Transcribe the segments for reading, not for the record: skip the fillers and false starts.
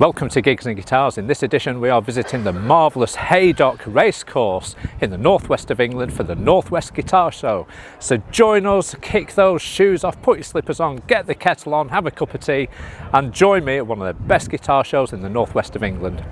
Welcome to Gigs and Guitars. In this edition we are visiting the marvellous Haydock racecourse in the northwest of England for the Northwest Guitar Show. So join us, kick those shoes off, put your slippers on, get the kettle on, have a cup of tea and join me at one of the best guitar shows in the northwest of England.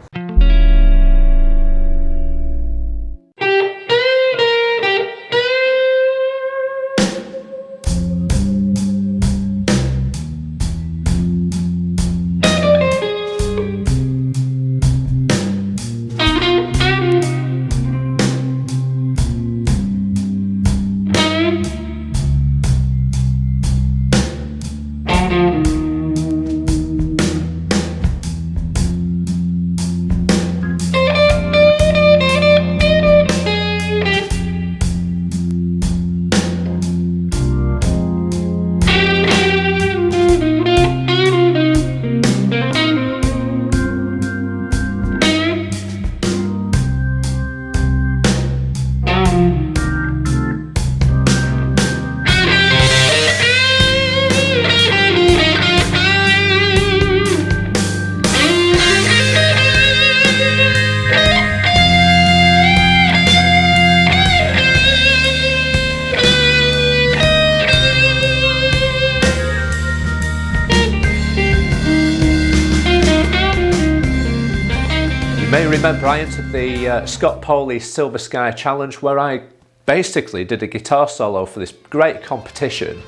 You may remember I entered the Scott Poley Silver Sky Challenge, where I basically did a guitar solo for this great competition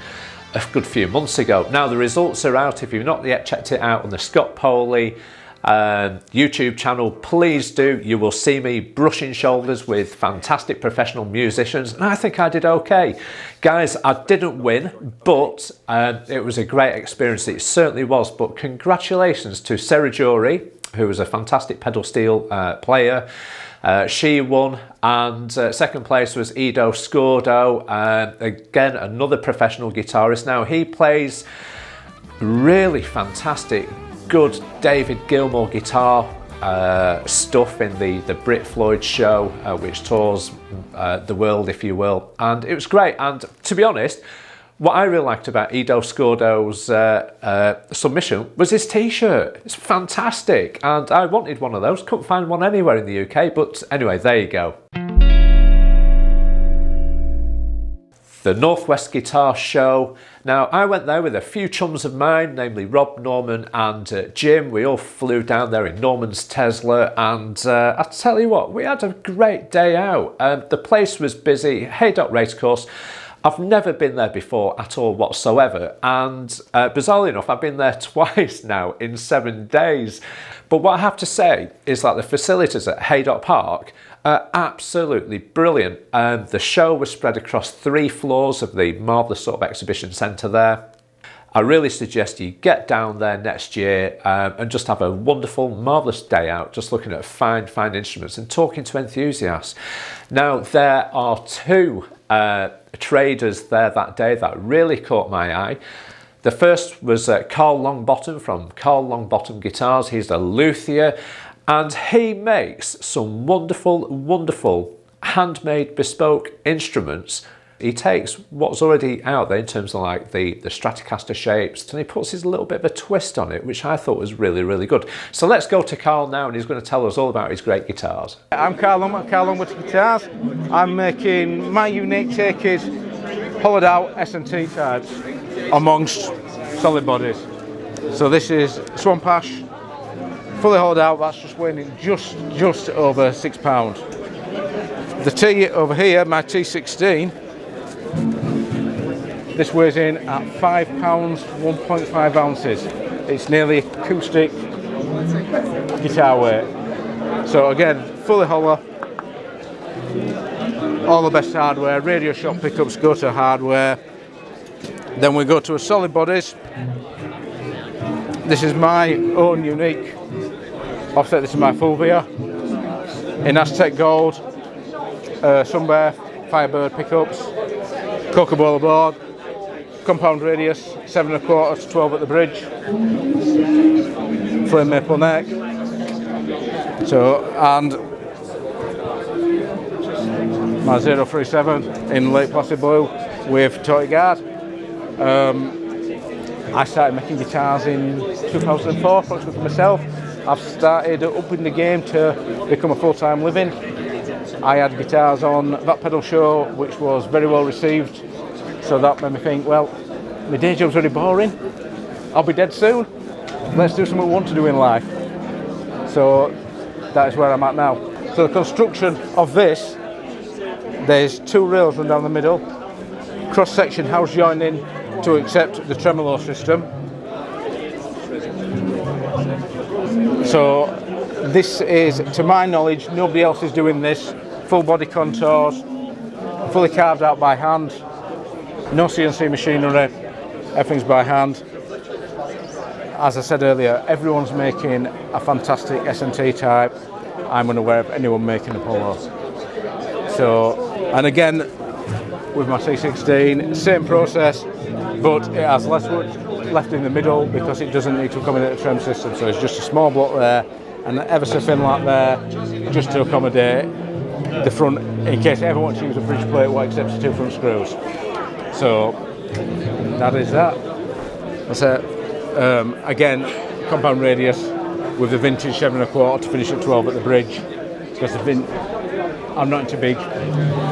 a good few months ago. Now the results are out. If you've not yet checked it out on the Scott Poley YouTube channel, please do. You will see me brushing shoulders with fantastic professional musicians, and I think I did okay. Guys, I didn't win, but it was a great experience. It certainly was. But congratulations to Sarah Jury, who was a fantastic pedal steel player. She won, and second place was Ido Scordo, again another professional guitarist. Now he plays really fantastic, good David Gilmour guitar stuff in the Brit Floyd show, which tours the world, if you will, and it was great. And to be honest, what I really liked about Ido Scordo's submission was his t-shirt. It's fantastic, and I wanted one of those. Couldn't find one anywhere in the UK, but anyway, there you go. The Northwest Guitar Show. Now, I went there with a few chums of mine, namely Rob, Norman and Jim. We all flew down there in Norman's Tesla, and I tell you what, we had a great day out. The place was busy, Haydock Racecourse. I've never been there before at all whatsoever, and bizarrely enough, I've been there twice now in 7 days. But what I have to say is that the facilities at Haydock Park are absolutely brilliant. The show was spread across 3 floors of the marvellous sort of exhibition centre there. I really suggest you get down there next year and just have a wonderful, marvellous day out, just looking at fine instruments and talking to enthusiasts. Now, there are 2 traders there that day that really caught my eye. The first was Karl Longbottom from Karl Longbottom Guitars. He's a luthier, and he makes some wonderful handmade bespoke instruments. He takes what's already out there in terms of like the Stratocaster shapes, and he puts his little bit of a twist on it, which I thought was really good. So let's go to Karl now, and he's going to tell us all about his great guitars. I'm Karl Longbottom Guitars. I'm making my unique take is hollowed out S&T types amongst solid bodies. So this is Swamp Ash, fully hollowed out. That's just weighing just over £6. The T over here, my T16. This weighs in at £5, 1.5 ounces. It's nearly acoustic guitar weight. So again, fully hollow, all the best hardware, Radio Shop pickups go to hardware. Then we go to a solid bodies. This is my own unique offset. This is my Fulvia in Aztec Gold, Sunbear, Firebird pickups, Coca-Cola board, compound radius, 7 1/4 to 12 at the bridge, flame maple neck. So, and my 037 in Lake Placid blue with Toy Guard. I started making guitars in 2004, approximately myself. I've started upping the game to become a full-time living. I had guitars on that pedal show, which was very well received. So that made me think, well, my day job's very boring. I'll be dead soon. Let's do something we want to do in life. So that is where I'm at now. So the construction of this, there's two rails run down the middle, cross-section house joined in to accept the tremolo system. So this is, to my knowledge, nobody else is doing this. Full body contours, fully carved out by hand, no CNC machinery, everything's by hand. As I said earlier, everyone's making a fantastic S&T type. I'm unaware of anyone making a Polo. So, and again, with my C16, same process, but it has less wood left in the middle because it doesn't need to accommodate a trem system. So it's just a small block there and ever so thin like there, just to accommodate the front, in case I ever want to use a bridge plate what accepts 2 front screws. So that is that. That's it. Again, compound radius with the vintage 7 1/4 to finish at 12 at the bridge, because I'm not into big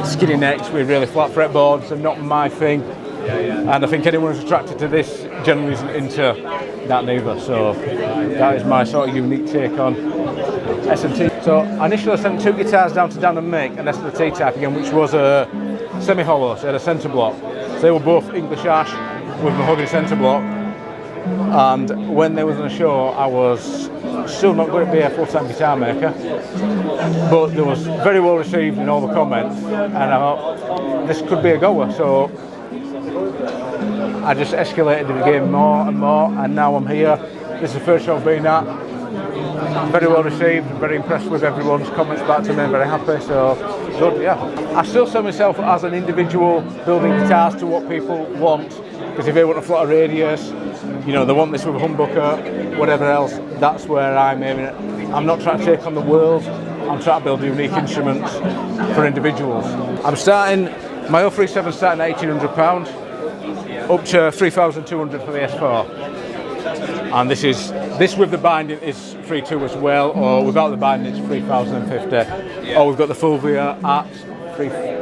skinny necks with really flat fretboards. They're not my thing, and I think anyone who's attracted to this generally isn't into that neither. So that is my sort of unique take on S&T. So I initially sent 2 guitars down to Dan and make an S&T type again, which was a semi-hollow, so it had a centre block. So they were both English ash with mahogany centre block. And when they was on a show, I was still not going to be a full-time guitar maker, but they was very well received in all the comments, and I thought this could be a goer. So I just escalated the game more and more, and now I'm here. This is the first show I've been at. Very well received, very impressed with everyone's comments back to me, very happy. So good, yeah. I still sell myself as an individual building guitars to what people want, because if they want a flatter radius, you know, they want this with a humbucker, whatever else, that's where I'm aiming at. I'm not trying to take on the world, I'm trying to build unique instruments for individuals. I'm starting, my 037 starting at £1,800, up to 3,200 for the S4. And this with the binding is 3,200 as well, or without the binding it's 3,050. Or we've got the Fulvia at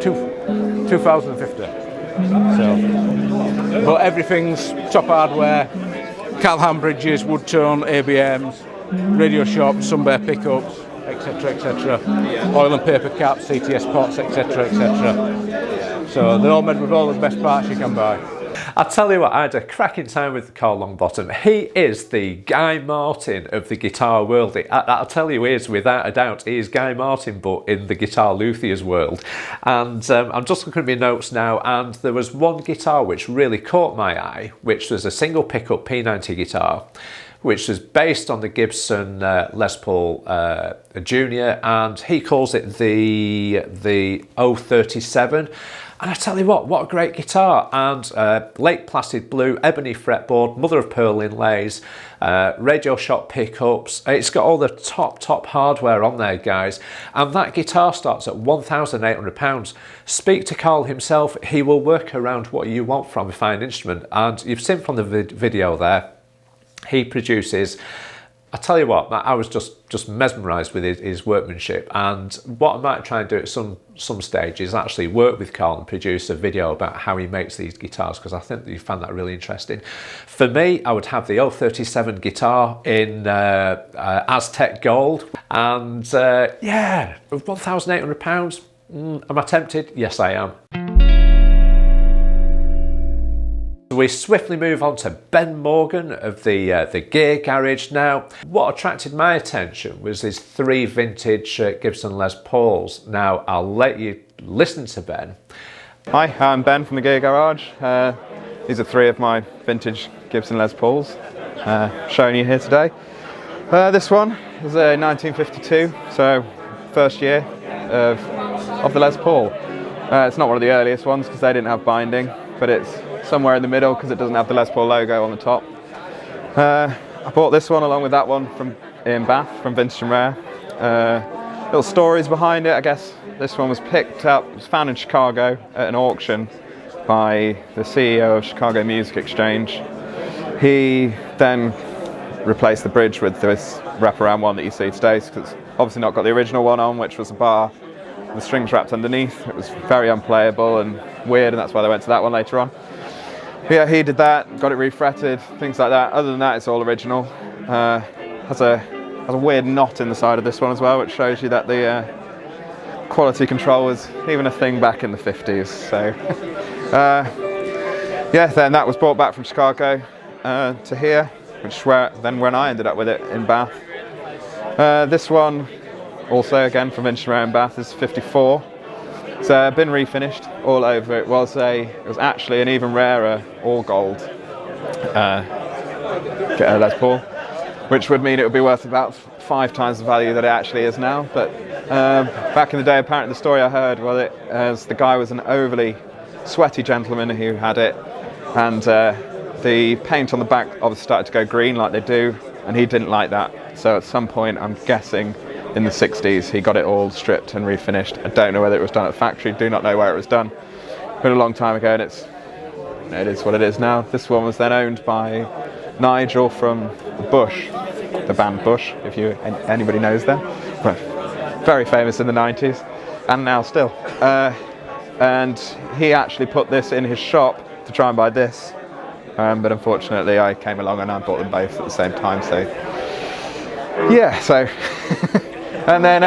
2,050. So, but everything's top hardware, Karl hand bridges, wood tone, ABMs, radio shop, Sunbear pickups, etc, etc. Oil and paper caps, CTS pots, etc, etc. So they're all made with all the best parts you can buy. I tell you what, I had a cracking time with Karl Longbottom. He is the Guy Martin of the guitar world. I'll tell you, he is, without a doubt. He is Guy Martin, but in the guitar luthiers world. And I'm just looking at my notes now, and there was one guitar which really caught my eye, which was a single pickup P90 guitar, which is based on the Gibson Les Paul Junior, and he calls it the 037. And I tell you what a great guitar. And lake placid blue, ebony fretboard, mother of pearl inlays, radio shop pickups. It's got all the top hardware on there, guys. And that guitar starts at £1,800. Speak to Karl himself, he will work around what you want from a fine instrument. And you've seen from the video there, he produces, I tell you what, I was just mesmerised with his workmanship, and what I might try and do at some stage is actually work with Karl and produce a video about how he makes these guitars, because I think that you found that really interesting. For me, I would have the 037 guitar in Aztec gold, and yeah, £1,800, am I tempted? Yes, I am. We swiftly move on to Ben Morgan of the Gear Garage. Now, what attracted my attention was his 3 vintage Gibson Les Pauls. Now, I'll let you listen to Ben. Hi, I'm Ben from the Gear Garage. These are 3 of my vintage Gibson Les Pauls showing you here today. This one is a 1952, so first year of the Les Paul. It's not one of the earliest ones because they didn't have binding, but it's somewhere in the middle because it doesn't have the Les Paul logo on the top. I bought this one along with that one in Bath from Vintage and Rare. Little stories behind it, I guess. This one was picked up, it was found in Chicago at an auction by the CEO of Chicago Music Exchange. He then replaced the bridge with this wraparound one that you see today, because it's obviously not got the original one on, which was a bar with strings wrapped underneath. It was very unplayable and weird, and that's why they went to that one later on. But yeah, he did that, got it refretted, things like that. Other than that, it's all original. Has a weird knot in the side of this one as well, which shows you that the quality control was even a thing back in the 50s. So yeah, then that was brought back from Chicago to here, which is when I ended up with it in Bath. This one, also again from Instrument in Bath, is 54. It's been refinished all over. It was actually an even rarer all gold Les Paul, which would mean it would be worth about 5 times the value that it actually is now. But back in the day, apparently the story I heard was the guy was an overly sweaty gentleman who had it, and the paint on the back obviously started to go green like they do, and he didn't like that. So at some point, I'm guessing in the 60s, he got it all stripped and refinished. I don't know whether it was done at the factory, do not know where it was done. Been a long time ago, and it is what it is now. This one was then owned by Nigel from Bush, the band Bush, if anybody knows them. Very famous in the 90s, and now still. And he actually put this in his shop to try and buy this, but unfortunately I came along and I bought them both at the same time. So yeah, so and then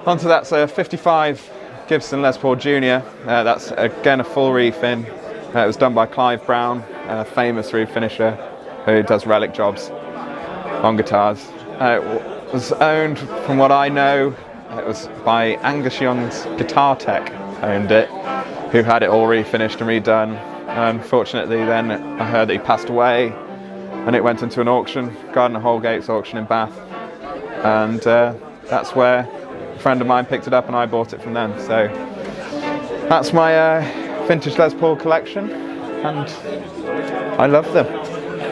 onto that's a 55 Gibson Les Paul Junior. That's again a full refin. It was done by Clive Brown, a famous refinisher who does relic jobs on guitars. It was owned, from what I know, it was by Angus Young's Guitar Tech owned it, who had it all refinished and redone. Unfortunately then I heard that he passed away, and it went into an auction, Gardner Holgate's auction in Bath, and that's where a friend of mine picked it up and I bought it from them. So that's my vintage Les Paul collection, and I love them.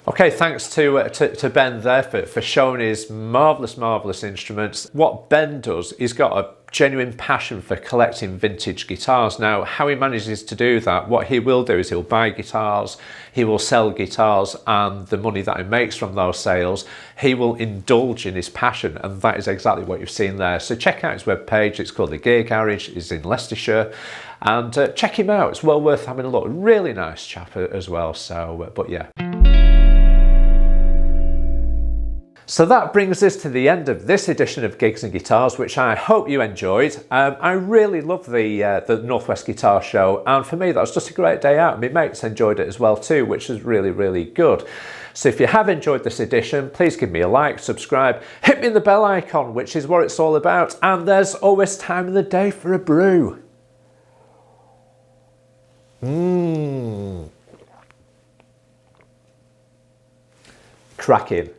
Okay, thanks to Ben there for showing his marvellous instruments. What Ben does, he's got a genuine passion for collecting vintage guitars. Now, how he manages to do that, what he will do is he'll buy guitars, he will sell guitars, and the money that he makes from those sales, he will indulge in his passion, and that is exactly what you've seen there. So check out his webpage, it's called The Gear Garage, he's in Leicestershire, and check him out, it's well worth having a look. Really nice chap as well, so, but yeah. So that brings us to the end of this edition of Gigs and Guitars, which I hope you enjoyed. I really love the Northwest Guitar Show, and for me that was just a great day out. My mates enjoyed it as well too, which was really good. So if you have enjoyed this edition, please give me a like, subscribe, hit me the bell icon, which is what it's all about, and there's always time in the day for a brew. Cracking.